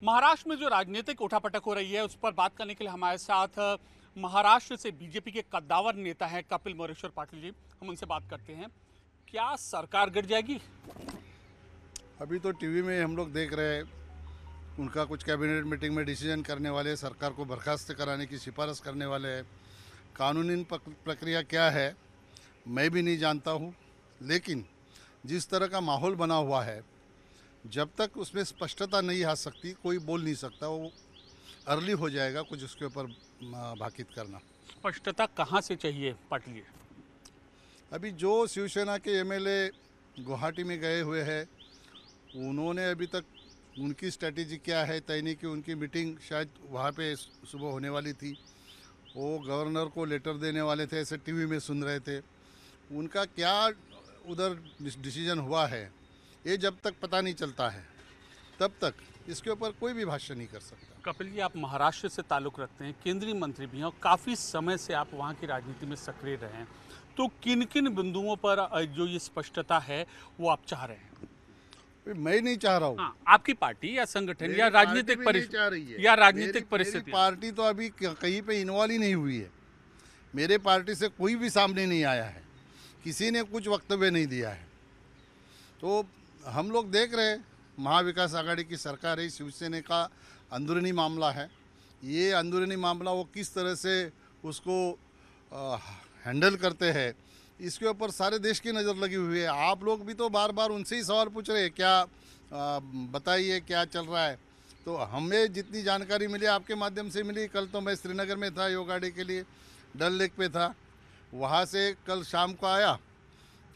महाराष्ट्र में जो राजनीतिक उठापटक हो रही है उस पर बात करने के लिए हमारे साथ महाराष्ट्र से बीजेपी के कद्दावर नेता हैं कपिल मोरेश्वर पाटिल जी। हम उनसे बात करते हैं। क्या सरकार गिर जाएगी? अभी तो टीवी में हम लोग देख रहे हैं उनका कुछ कैबिनेट मीटिंग में डिसीजन करने वाले, सरकार को बर्खास्त कराने की सिफारिश करने वाले हैं। कानूनी प्रक्रिया क्या है मैं भी नहीं जानता हूँ, लेकिन जिस तरह का माहौल बना हुआ है, जब तक उसमें स्पष्टता नहीं आ सकती कोई बोल नहीं सकता। वो अर्ली हो जाएगा कुछ उसके ऊपर भाकित करना। स्पष्टता कहाँ से चाहिए पाटिल जी? अभी जो शिवसेना के एमएलए गुवाहाटी में गए हुए हैं, उन्होंने अभी तक उनकी स्ट्रेटेजी क्या है तय नहीं की। उनकी मीटिंग शायद वहाँ पे सुबह होने वाली थी, वो गवर्नर को लेटर देने वाले थे, ऐसे टीवी में सुन रहे थे। उनका क्या उधर डिसीजन हुआ है ये जब तक पता नहीं चलता है तब तक इसके ऊपर कोई भी भाष्य नहीं कर सकता। कपिल जी, आप महाराष्ट्र से ताल्लुक़ रखते हैं, केंद्रीय मंत्री भी हैं और काफ़ी समय से आप वहाँ की राजनीति में सक्रिय रहे हैं, तो किन किन बिंदुओं पर जो ये स्पष्टता है वो आप चाह रहे हैं? मैं नहीं चाह रहा हूँ। हाँ, आपकी पार्टी या संगठन या राजनीतिक परिस्थिति या राजनीतिक परिस्थिति? पार्टी तो अभी कहीं पे इन्वॉल्व ही नहीं हुई है। मेरे पार्टी से कोई भी सामने नहीं आया है, किसी ने कुछ वक्तव्य नहीं दिया है। तो हम लोग देख रहे हैं महाविकास आघाड़ी की सरकार है, शिवसेना का अंदरूनी मामला है। ये अंदरूनी मामला वो किस तरह से उसको हैंडल करते हैं, इसके ऊपर सारे देश की नज़र लगी हुई है। आप लोग भी तो बार बार उनसे ही सवाल पूछ रहे हैं, क्या बताइए क्या चल रहा है। तो हमें जितनी जानकारी मिली आपके माध्यम से मिली। कल तो मैं श्रीनगर में था योगा डे के लिए, डल लेक पे था, वहाँ से कल शाम को आया,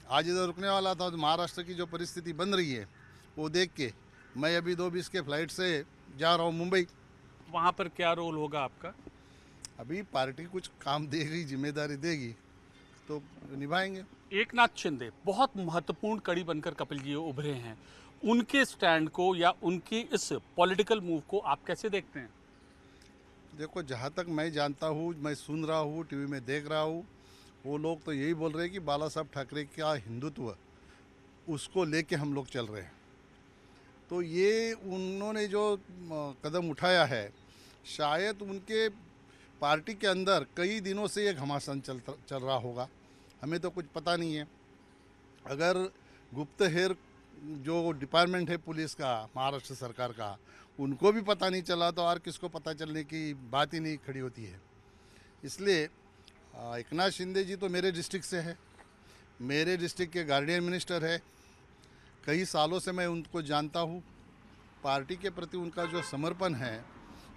आज इधर रुकने वाला था। तो महाराष्ट्र की जो परिस्थिति बन रही है वो देख के मैं अभी 2:20 के फ्लाइट से जा रहा हूँ मुंबई। वहाँ पर क्या रोल होगा आपका? अभी पार्टी कुछ काम देगी, जिम्मेदारी देगी तो निभाएंगे। एकनाथ शिंदे बहुत महत्वपूर्ण कड़ी बनकर कपिल जी उभरे हैं, उनके स्टैंड को या उनके इस पॉलिटिकल मूव को आप कैसे देखते हैं? देखो, जहाँ तक मैं जानता हूँ, मैं सुन रहा हूँ, टीवी में देख रहा हूँ, वो लोग तो यही बोल रहे हैं कि बाला साहब ठाकरे का हिंदुत्व उसको लेके हम लोग चल रहे हैं। तो ये उन्होंने जो कदम उठाया है, शायद उनके पार्टी के अंदर कई दिनों से ये घमासान चल रहा होगा, हमें तो कुछ पता नहीं है। अगर गुप्तहेर जो डिपार्टमेंट है पुलिस का, महाराष्ट्र सरकार का, उनको भी पता नहीं चला तो और किसको पता चलने की बात ही नहीं खड़ी होती है। इसलिए एकनाथ शिंदे जी तो मेरे डिस्ट्रिक्ट से है, मेरे डिस्ट्रिक्ट के गार्डियन मिनिस्टर है, कई सालों से मैं उनको जानता हूँ। पार्टी के प्रति उनका जो समर्पण है,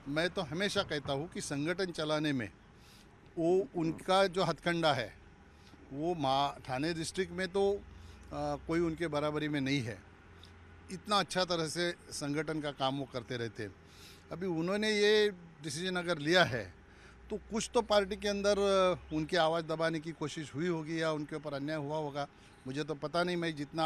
मैं तो हमेशा कहता हूँ कि संगठन चलाने में वो उनका जो हथकंडा है वो ठाणे डिस्ट्रिक्ट में तो कोई उनके बराबरी में नहीं है। इतना अच्छा तरह से संगठन का काम वो करते रहते हैं। अभी उन्होंने ये डिसीजन अगर लिया है तो कुछ तो पार्टी के अंदर उनकी आवाज़ दबाने की कोशिश हुई होगी या उनके ऊपर अन्याय हुआ होगा, मुझे तो पता नहीं। मैं जितना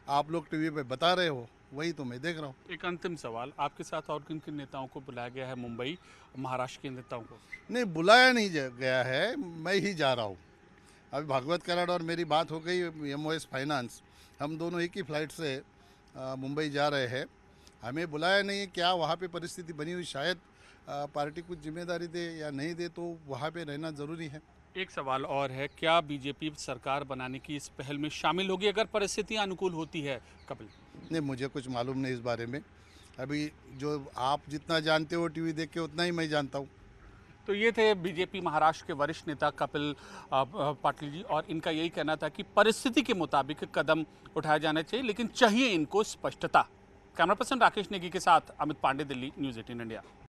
आप लोग टीवी पे बता रहे हो वही तो मैं देख रहा हूँ। एक अंतिम सवाल, आपके साथ और किन किन नेताओं को बुलाया गया है मुंबई, महाराष्ट्र के नेताओं को? नहीं, बुलाया नहीं गया है, मैं ही जा रहा हूँ। अभी भागवत कराड़ और मेरी बात हो गई, MOS फाइनेंस, हम दोनों एक ही फ्लाइट से मुंबई जा रहे हैं। हमें बुलाया नहीं है। क्या वहाँ पे परिस्थिति बनी हुई, शायद पार्टी कुछ जिम्मेदारी दे या नहीं दे, तो वहाँ पे रहना ज़रूरी है। एक सवाल और है, क्या बीजेपी सरकार बनाने की इस पहल में शामिल होगी अगर परिस्थितियां अनुकूल होती है? कपिल नहीं, मुझे कुछ मालूम नहीं इस बारे में। अभी जो आप जितना जानते हो टीवी देख के उतना ही मैं जानता हूँ। तो ये थे बीजेपी महाराष्ट्र के वरिष्ठ नेता कपिल पाटिल जी, और इनका यही कहना था कि परिस्थिति के मुताबिक कदम उठाया जाना चाहिए, लेकिन चाहिए इनको स्पष्टता। कैमरा पर्सन राकेश नेगी के साथ अमित पांडे, दिल्ली, न्यूज़ 18 इंडिया।